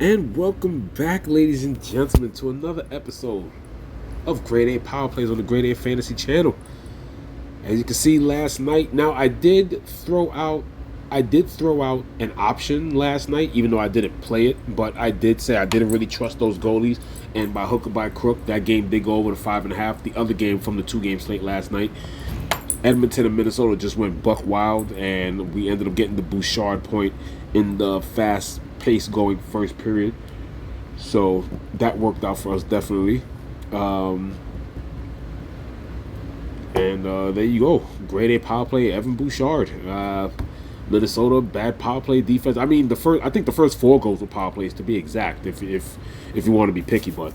And welcome back, ladies and gentlemen, to another episode of Grade A Power Plays on the Grade A Fantasy Channel. As you can see, last night, now I did throw out an option last night, even though I didn't play it. But I did say I didn't really trust those goalies, and by hook or by crook, that game did go over to 5.5. The other game from the 2 game slate last night, Edmonton and Minnesota just went buck wild, and we ended up getting the Bouchard point in the fast pace going first period. So that worked out for us definitely. Um, and there you go. Grade A power play, Evan Bouchard. Minnesota bad power play defense. I mean, I think the first 4 goals were power plays to be exact. If you want to be picky, but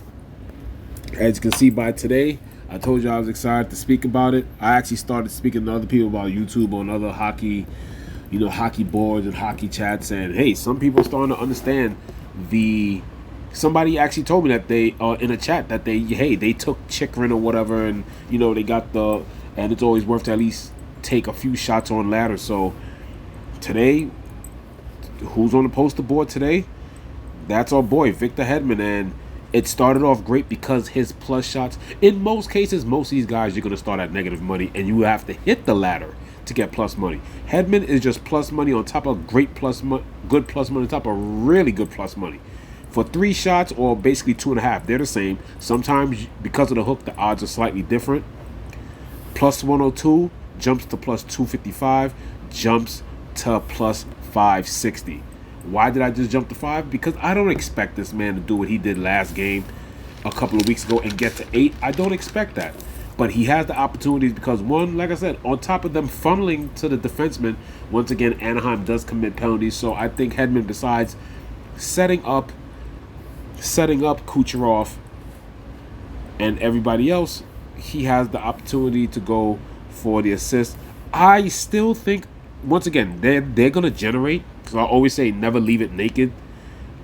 as you can see by today, I told you I was excited to speak about it. I actually started speaking to other people about YouTube on other hockey, hockey boards and hockey chats, and hey, some people are starting to understand the. Somebody actually told me that they in a chat that they took Chikrin or whatever, and they got and it's always worth to at least take a few shots on ladder. So today, who's on the poster board today? That's our boy Victor Hedman, and it started off great because his plus shots. In most cases, most of these guys you're gonna start at negative money, and you have to hit the ladder to get plus money. Hedman is just plus money on top of good plus money on top of really good plus money. For 3 shots or basically 2.5, they're the same. Sometimes because of the hook, the odds are slightly different. Plus 102 jumps to plus 255, jumps to plus 560. Why did I just jump to 5? Because I don't expect this man to do what he did last game a couple of weeks ago and get to 8. I don't expect that. But he has the opportunities because, one, like I said, on top of them funneling to the defenseman, once again, Anaheim does commit penalties. So I think Hedman, besides setting up Kucherov and everybody else, he has the opportunity to go for the assist. I still think, once again, they're gonna generate. Because I always say, never leave it naked.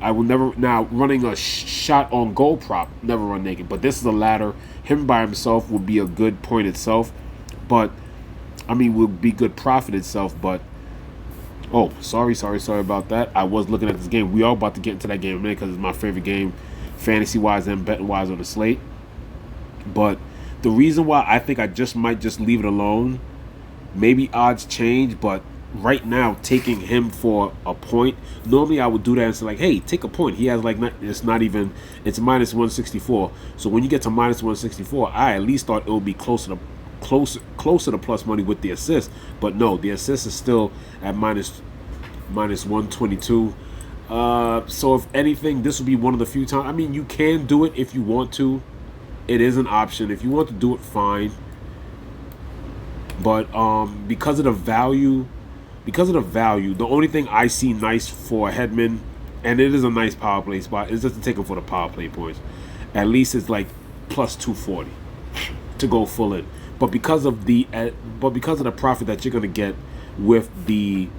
I will never now running a shot on goal prop, never run naked. But this is a ladder. Him by himself would be a good point itself, but I mean would be good profit itself. But oh, sorry about that. I was looking at this game. We are about to get into that game in a minute because it's my favorite game, fantasy wise and betting wise on the slate. But the reason why I think I might just leave it alone, maybe odds change, but right now taking him for a point. Normally I would do that and say like, hey, take a point. He has like it's minus 164. So when you get to minus 164, I at least thought it would be closer to plus money with the assist. But no, the assist is still at minus 122. So if anything, this would be one of the few times. I mean, you can do it if you want to. It is an option. If you want to do it, fine. But because of the value, the only thing I see nice for Hedman, and it is a nice power play spot, is just to take him for the power play points. At least it's like plus 240 to go full in. But because of the profit that you're gonna get with the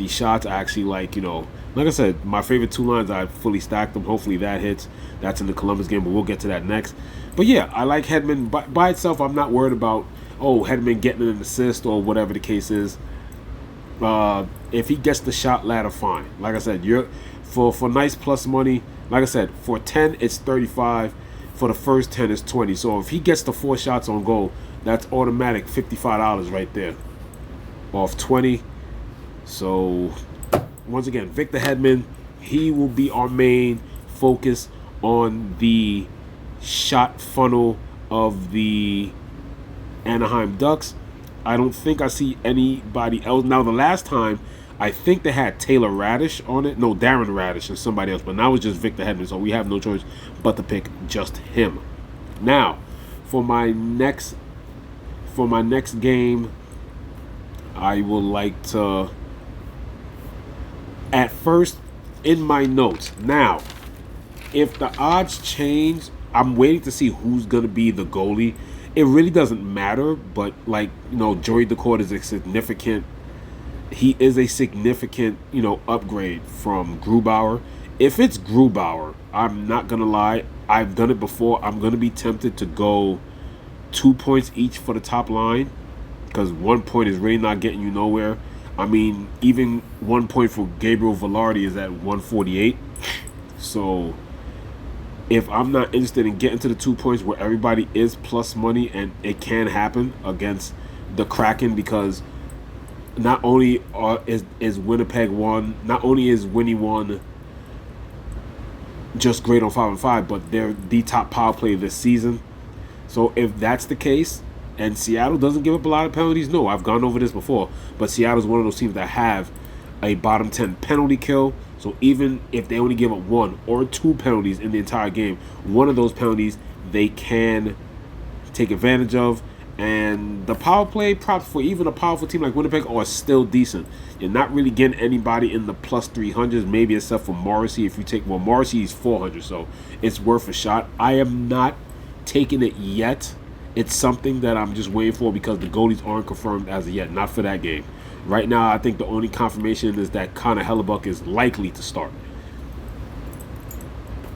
shots, I actually like I said, my favorite 2 lines, I fully stacked them. Hopefully that hits. That's in the Columbus game, but we'll get to that next. But yeah, I like Hedman by itself. I'm not worried about Hedman getting an assist or whatever the case is. If he gets the shot ladder, fine. Like I said, you're for nice plus money. Like I said, for 10 it's 35. For the first 10 it's 20. So if he gets the 4 shots on goal, that's automatic $55 right there off 20. So once again, Victor Hedman, he will be our main focus on the shot funnel of the Anaheim Ducks. I don't think I see anybody else. Now, the last time, I think they had Taylor Radish on it. No, Darren Radish and somebody else. But now it's just Victor Hedman, so we have no choice but to pick just him. Now, for my next game, I would like to, at first, in my notes. Now, if the odds change, I'm waiting to see who's going to be the goalie. It really doesn't matter, but Joey Decourt is a significant upgrade from Grubauer. If it's Grubauer, I'm not gonna lie, I've done it before. I'm gonna be tempted to go 2 points each for the top line because 1 point is really not getting you nowhere. I mean, even 1 point for Gabriel Velarde is at 148. So if I'm not interested in getting to the 2 points where everybody is plus money, and it can happen against the Kraken, because not only is Winnipeg one, not only is Winnie one just great on 5-on-5, but they're the top power play this season. So if that's the case, and Seattle doesn't give up a lot of penalties, no, I've gone over this before, but Seattle's one of those teams that have a bottom 10 penalty kill. So even if they only give up 1 or 2 penalties in the entire game, one of those penalties they can take advantage of. And the power play props for even a powerful team like Winnipeg are still decent. You're not really getting anybody in the plus 300s, maybe except for Morrissey. If you take, well, Morrissey's 400, so it's worth a shot. I am not taking it yet. It's something that I'm just waiting for because the goalies aren't confirmed as of yet, not for that game. Right now, I think the only confirmation is that Connor Hellebuck is likely to start.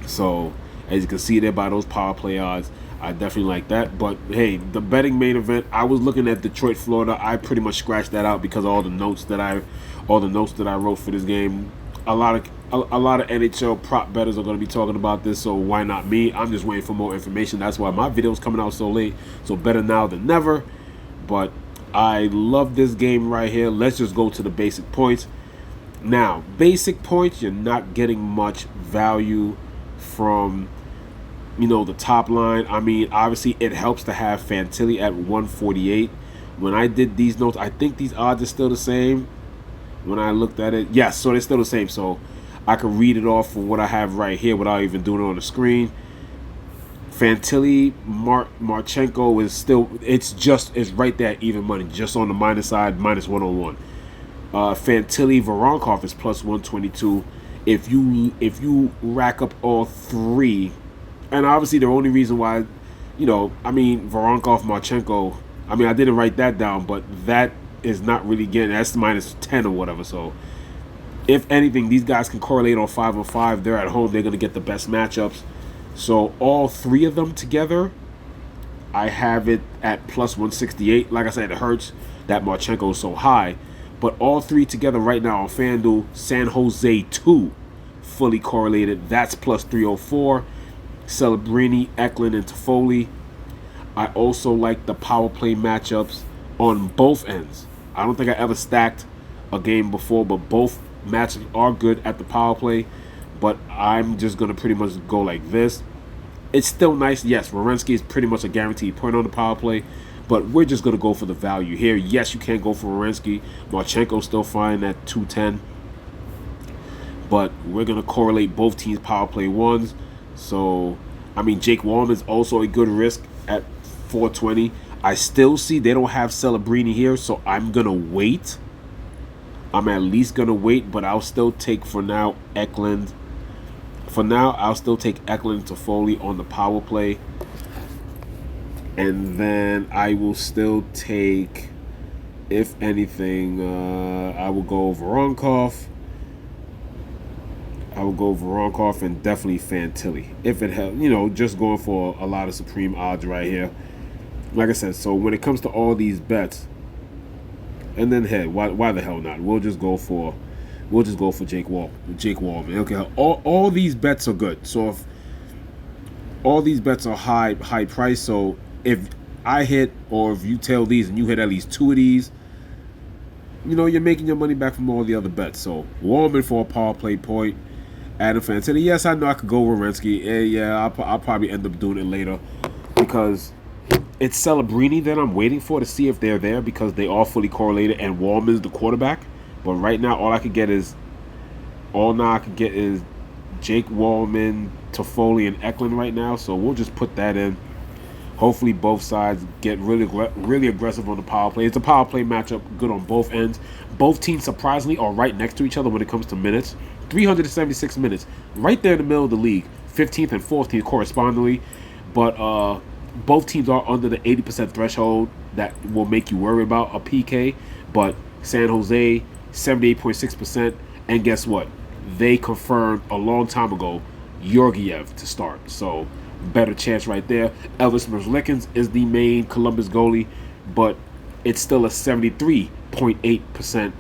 So, as you can see there by those power play odds, I definitely like that. But hey, the betting main event, I was looking at Detroit, Florida. I pretty much scratched that out because of all the notes that I wrote for this game. A lot of NHL prop bettors are going to be talking about this, so why not me? I'm just waiting for more information. That's why my video is coming out so late. So better now than never. But I love this game right here. Let's just go to the basic points. Now, basic points, you're not getting much value from, the top line. I mean, obviously, it helps to have Fantilli at 148. When I did these notes, I think these odds are still the same. When I looked at it, yes, so they're still the same. So I can read it off from what I have right here without even doing it on the screen. Fantilli, Marchenko is still, it's right there, even money, just on the minus side, minus 101. Fantilli, Voronkov is plus 122. If you rack up all three, and obviously the only reason why, Voronkov, Marchenko, I didn't write that down, but that is not really getting, that's minus 10 or whatever. So if anything, these guys can correlate on 5-on-5. They're at home, they're going to get the best matchups. So all three of them together, I have it at plus 168. Like I said, it hurts that Marchenko is so high. But all three together right now on Fan Duel, San Jose 2, fully correlated. That's plus 304. Celebrini, Eklund, and Toffoli. I also like the power play matchups on both ends. I don't think I ever stacked a game before, but both matchups are good at the power play. But I'm just going to pretty much go like this. It's still nice. Yes, Werenski is pretty much a guaranteed point on the power play. But we're just going to go for the value here. Yes, you can go for Werenski. Marchenko's still fine at 210. But we're going to correlate both teams' power play ones. So, Jake Wallman is also a good risk at 420. I still see they don't have Celebrini here, so I'm going to wait. I'm at least going to wait, but I'll still take, for now, Eklund. For now, I'll still take Eklund to Foley on the power play. And then I will still take, if anything, I will go Voronkov. I will go Voronkov and definitely Fantilli. If it helps, just going for a lot of supreme odds right here. Like I said, so when it comes to all these bets, and then hey, why the hell not? We'll just go for Jake Wallman. Okay, all these bets are good. So if all these bets are high price, so if I hit, or if you tail these and you hit at least 2 of these, you're making your money back from all the other bets. So Wallman for a power play point. Adam Fantilli, yes, I know I could go Werenski. Yeah, I'll probably end up doing it later because it's Celebrini that I'm waiting for to see if they're there because they are fully correlated and Wallman's the quarterback. But right now, all I could get is Jake Wallman, Toffoli, and Eklund right now. So we'll just put that in. Hopefully, both sides get really aggressive on the power play. It's a power play matchup, good on both ends. Both teams, surprisingly, are right next to each other when it comes to minutes. 376 minutes, right there in the middle of the league. 15th and 14th correspondingly. But both teams are under the 80% threshold that will make you worry about a PK. But San Jose, 78.6%. And guess what? They confirmed a long time ago Georgiev to start. So, better chance right there. Elvis Merzlikins is the main Columbus goalie, but it's still a 73.8%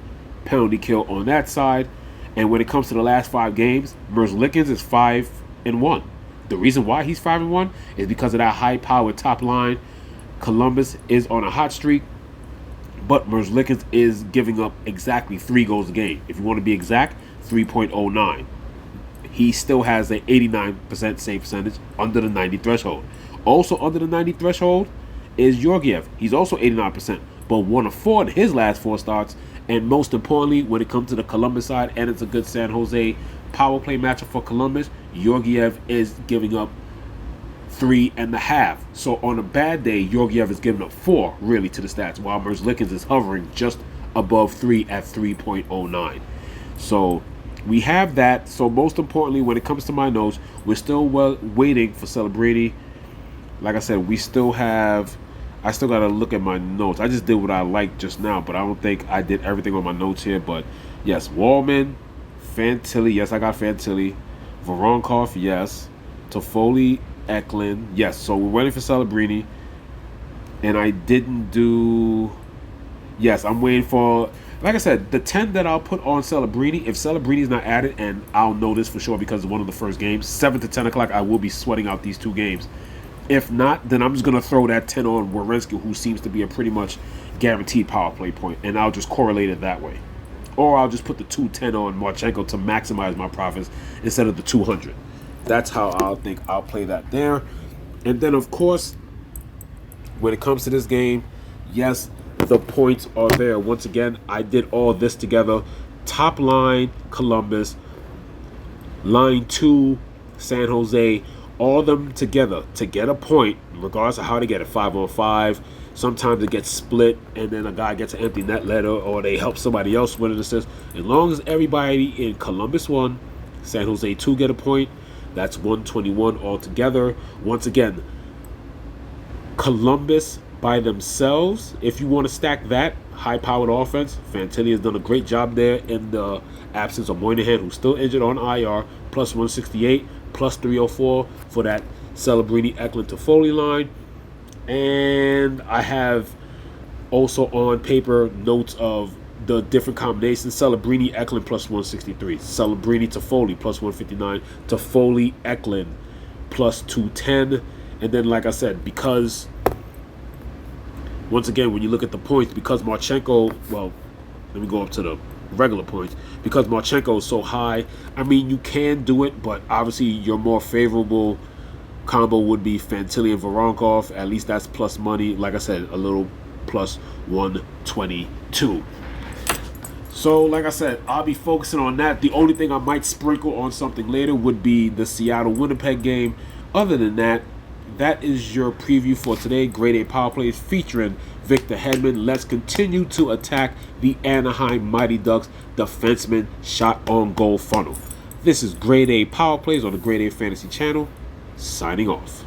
penalty kill on that side. And when it comes to the last 5 games, Merzlikins is 5-1. The reason why he's 5-1 is because of that high-powered top line. Columbus is on a hot streak, but Merzlikins is giving up exactly 3 goals a game. If you want to be exact, 3.09. He still has an 89% save percentage under the 90 threshold. Also under the 90 threshold is Georgiev. He's also 89%, but 1 of 4 in his last 4 starts. And most importantly, when it comes to the Columbus side, and it's a good San Jose power play matchup for Columbus, Georgiev is giving up 3.5. So on a bad day, Georgiev is giving up 4 really to the stats, while Merzlikins is hovering just above 3 at 3.09. So we have that. So most importantly, when it comes to my notes, we're still waiting for Celebrini. Like I said, I still got to look at my notes. I just did what I liked just now, but I don't think I did everything on my notes here. But yes, Wallman, Fantilli, yes, I got Fantilli. Voronkov, yes. Toffoli, Eklund, yes. So we're waiting for Celebrini. And I didn't do... Yes, I'm waiting for... Like I said, the 10 that I'll put on Celebrini, if Celebrini's not added, and I'll know this for sure because it's one of the first games, 7 to 10 o'clock, I will be sweating out these 2 games. If not, then I'm just going to throw that 10 on Werenski, who seems to be a pretty much guaranteed power play point, and I'll just correlate it that way. Or I'll just put the 210 on Marchenko to maximize my profits instead of the 200. That's how I'll play that there. And then, of course, when it comes to this game, yes, the points are there. Once again, I did all this together. Top line, Columbus. Line 2, San Jose. All of them together to get a point, regardless of how they get it, 5-on-5. Sometimes it gets split, and then a guy gets an empty net letter, or they help somebody else with an assist. As long as everybody in Columbus 1, San Jose 2 get a point, that's 121 altogether. Once again, Columbus by themselves, if you want to stack that high-powered offense, Fantilli has done a great job there in the absence of Moynihan, who's still injured on IR, plus 168. Plus 304 for that Celebrini, Eklund, Toffoli line. And I have also on paper notes of the different combinations. Celebrini, Eklund, plus 163. Celebrini, Toffoli, plus 159. Toffoli, Eklund, plus 210. And then, like I said, because, once again, when you look at the points, because Marchenko, well, let me go up to the regular points. Because Marchenko is so high, I mean, you can do it, but obviously your more favorable combo would be Fantilli and Voronkov. At least that's plus money. Like I said, a little plus 122. So, like I said, I'll be focusing on that. The only thing I might sprinkle on something later would be the Seattle-Winnipeg game. Other than that, that is your preview for today. Grade A Power Plays featuring Victor Hedman. Let's continue to attack the Anaheim Mighty Ducks defenseman shot on goal funnel. This is Grade A Power Plays on the Grade A Fantasy channel. Signing off.